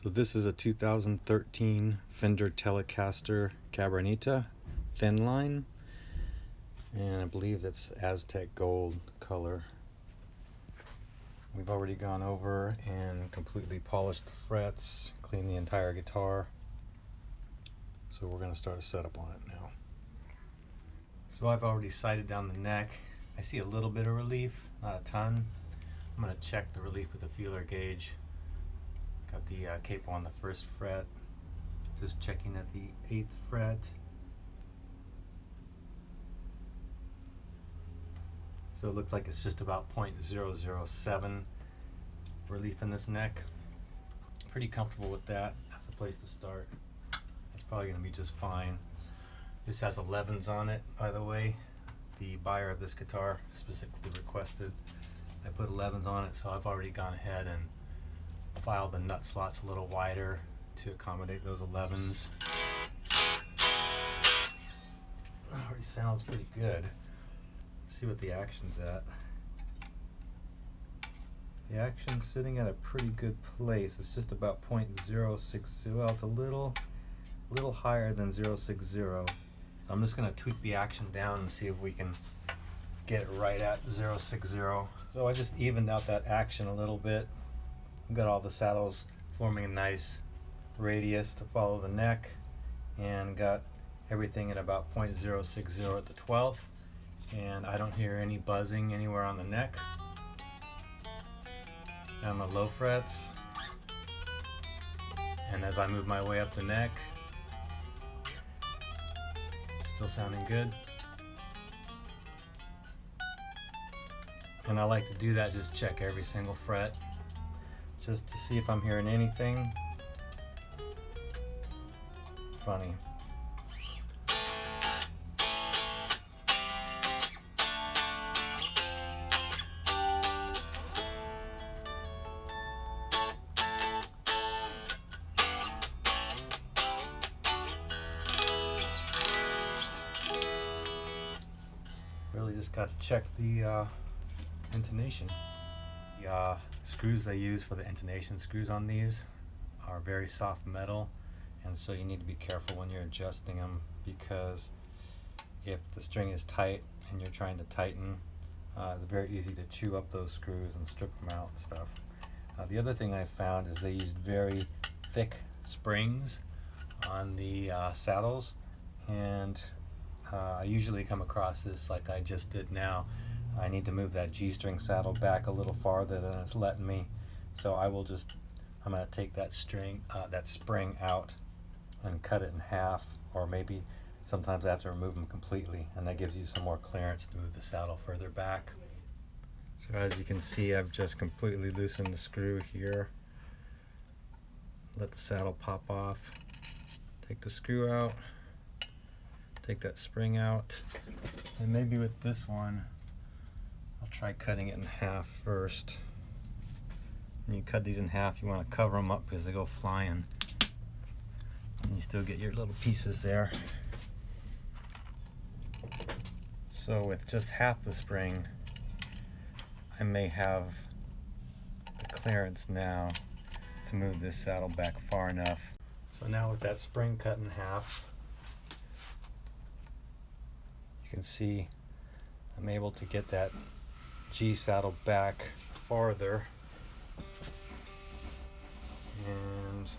So this is a 2013 Fender Telecaster Cabronita Thinline, and I believe that's Aztec gold color. We've already gone over and completely polished the frets, cleaned the entire guitar. So we're going to start a setup on it now. So I've already sighted down the neck. I see a little bit of relief, not a ton. I'm going to check the relief with a feeler gauge. Got the capo on the first fret, just checking at the 8th fret. So it looks like it's just about 0.007 relief in this neck. Pretty comfortable with that. That's the place to start. It's probably going to be just fine. This has 11s on it, by the way. The buyer of this guitar specifically requested I put 11s on it, so I've already gone ahead and filed the nut slots a little wider to accommodate those 11s. Already sounds pretty good. Let's see what the action's at. The action's sitting at a pretty good place. It's just about 0.060. Well, it's a little higher than 0.60. So I'm just going to tweak the action down and see if we can get it right at 0.60. So I just evened out that action a little bit. Got all the saddles forming a nice radius to follow the neck, and got everything at about 0.060 at the 12th, and I don't hear any buzzing anywhere on the neck. Down the low frets, and as I move my way up the neck, still sounding good. And I like to do that, just check every single fret just to see if I'm hearing anything funny. Really just got to check the intonation. The screws they use for the intonation screws on these are very soft metal, and so you need to be careful when you're adjusting them, because if the string is tight and you're trying to tighten, it's very easy to chew up those screws and strip them out and stuff. The other thing I found is they used very thick springs on the saddles, and I usually come across this like I just did now. I need to move that G-string saddle back a little farther than it's letting me, so I'm going to take that spring out and cut it in half, or maybe sometimes I have to remove them completely, and that gives you some more clearance to move the saddle further back. So as you can see, I've just completely loosened the screw here. Let the saddle pop off. Take the screw out, take that spring out, and maybe with this one I'll try cutting it in half first. When you cut these in half, you want to cover them up because they go flying, and you still get your little pieces there. So with just half the spring, I may have the clearance now to move this saddle back far enough. So now with that spring cut in half, you can see I'm able to get that G saddle back farther, and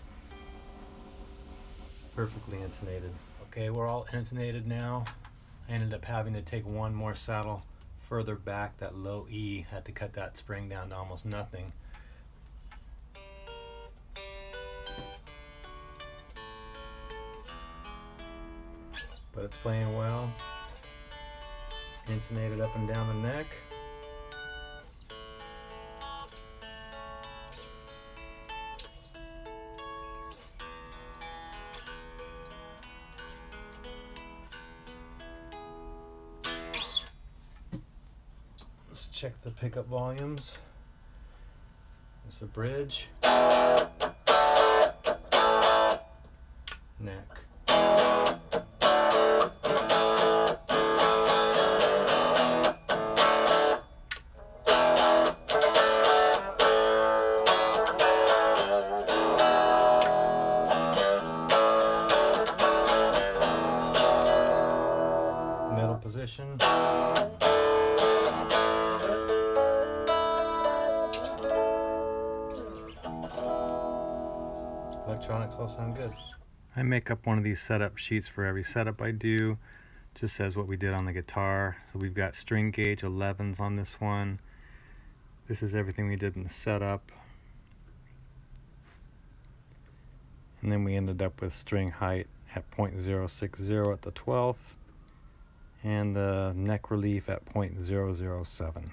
perfectly intonated. Okay, we're all intonated now. I ended up having to take one more saddle further back, that low E. Had to cut that spring down to almost nothing. But it's playing well. Intonated up and down the neck. Let's check the pickup volumes. It's the bridge, neck. Electronics all sound good. I make up one of these setup sheets for every setup I do. Just says what we did on the guitar. So we've got string gauge 11s on this one. This is everything we did in the setup. And then we ended up with string height at 0.060 at the 12th and the neck relief at 0.007.